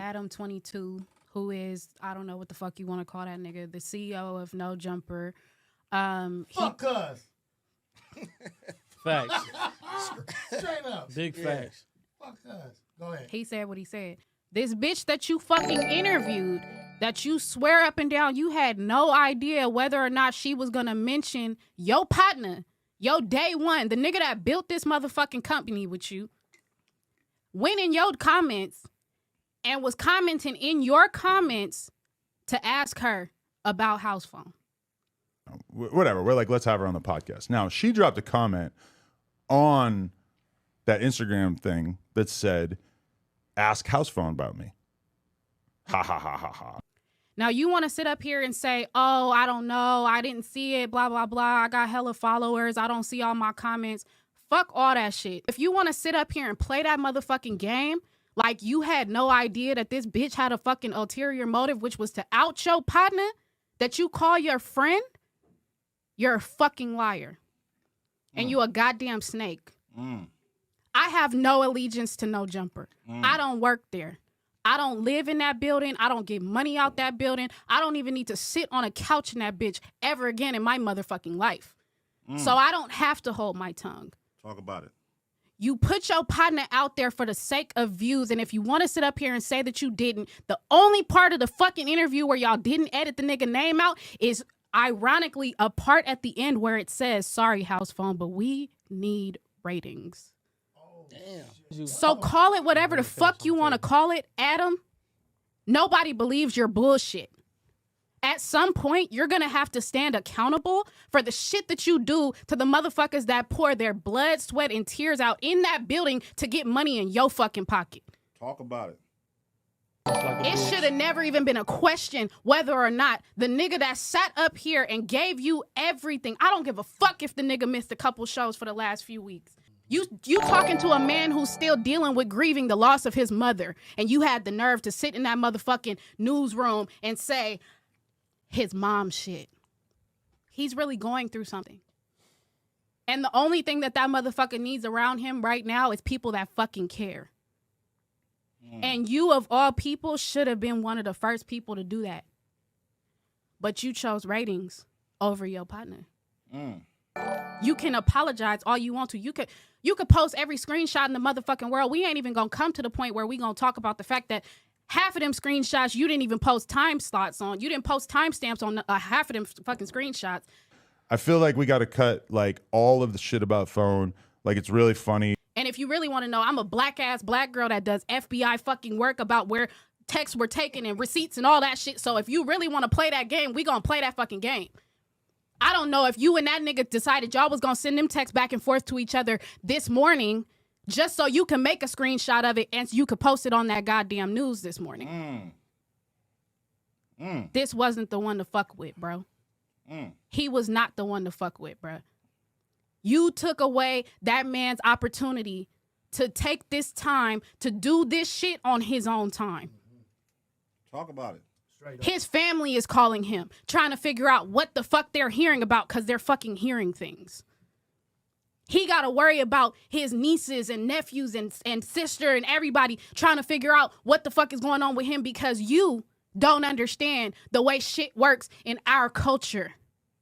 Adam22, who is, I don't know what the fuck you want to call that nigga, the CEO of No Jumper. Fuck us. Facts. Straight up. Big facts. Fuck us. Go ahead. He said what he said. This bitch that you fucking interviewed, that you swear up and down you had no idea whether or not she was gonna mention your partner, your day one, the nigga that built this motherfucking company with you, went in your comments and was commenting in your comments to ask her about Housephone. Whatever. We're like, let's have her on the podcast. Now, she dropped a comment on that Instagram thing that said, ask Housephone about me. Ha, ha, ha, ha, ha. Now, you want to sit up here and say, oh, I don't know, I didn't see it, blah, blah, blah. I got hella followers. I don't see all my comments. Fuck all that shit. If you want to sit up here and play that motherfucking game, like you had no idea that this bitch had a fucking ulterior motive, which was to out your partner that you call your friend, you're a fucking liar. And you a goddamn snake. I have no allegiance to No Jumper. I don't work there. I don't live in that building. I don't get money out that building. I don't even need to sit on a couch in that bitch ever again in my motherfucking life. So I don't have to hold my tongue. Talk about it. You put your partner out there for the sake of views, and if you want to sit up here and say that you didn't, the only part of the fucking interview where y'all didn't edit the nigga name out is ironically a part at the end where it says, sorry, Housephone, but we need ratings. Damn. So call it whatever the fuck you want to call it, Adam. Nobody believes your bullshit. At some point, you're going to have to stand accountable for the shit that you do to the motherfuckers that pour their blood, sweat, and tears out in that building to get money in your fucking pocket. Talk about it. It should have never even been a question whether or not the nigga that sat up here and gave you everything. I don't give a fuck if the nigga missed a couple shows for the last few weeks. You talking to a man who's still dealing with grieving the loss of his mother, and you had the nerve to sit in that motherfucking newsroom and say his mom shit. He's really going through something. And the only thing that motherfucker needs around him right now is people that fucking care. And you, of all people, should have been one of the first people to do that. But you chose ratings over your partner. You can apologize all you want to. You could post every screenshot in the motherfucking world. We ain't even gonna come to the point where we gonna talk about the fact that half of them screenshots you didn't even post time slots on. You didn't post timestamps on half of them fucking screenshots. I feel like we got to cut like all of the shit about phone. Like it's really funny. And if you really want to know, I'm a black-ass black girl that does FBI fucking work about where texts were taken and receipts and all that shit. So if you really want to play that game, we gonna play that fucking game. I don't know if you and that nigga decided y'all was gonna send them texts back and forth to each other this morning just so you can make a screenshot of it and you could post it on that goddamn news this morning. This wasn't the one to fuck with, bro. He was not the one to fuck with, bro. You took away that man's opportunity to take this time to do this shit on his own time. Talk about it. His family is calling him, trying to figure out what the fuck they're hearing about because they're fucking hearing things. He got to worry about his nieces and nephews and sister and everybody trying to figure out what the fuck is going on with him because you don't understand the way shit works in our culture.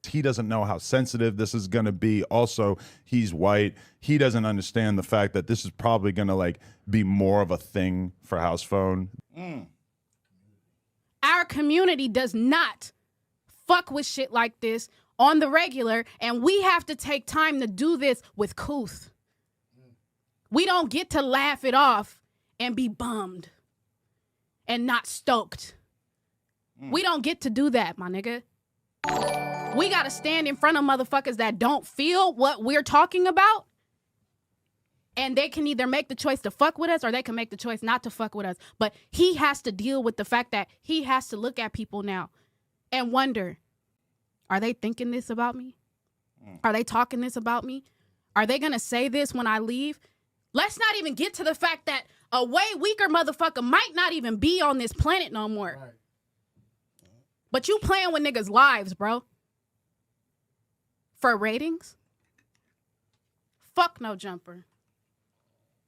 He doesn't know how sensitive this is going to be. Also, he's white. He doesn't understand the fact that this is probably going to like be more of a thing for Housephone. Our community does not fuck with shit like this on the regular, and we have to take time to do this with couth. We don't get to laugh it off and be bummed and not stoked. We don't get to do that, my nigga. We got to stand in front of motherfuckers that don't feel what we're talking about, and they can either make the choice to fuck with us or they can make the choice not to fuck with us. But he has to deal with the fact that he has to look at people now and wonder, are they thinking this about me? Are they talking this about me? Are they going to say this when I leave? Let's not even get to the fact that a way weaker motherfucker might not even be on this planet no more. Right. But you playing with niggas' lives, bro. For ratings? Fuck No Jumper.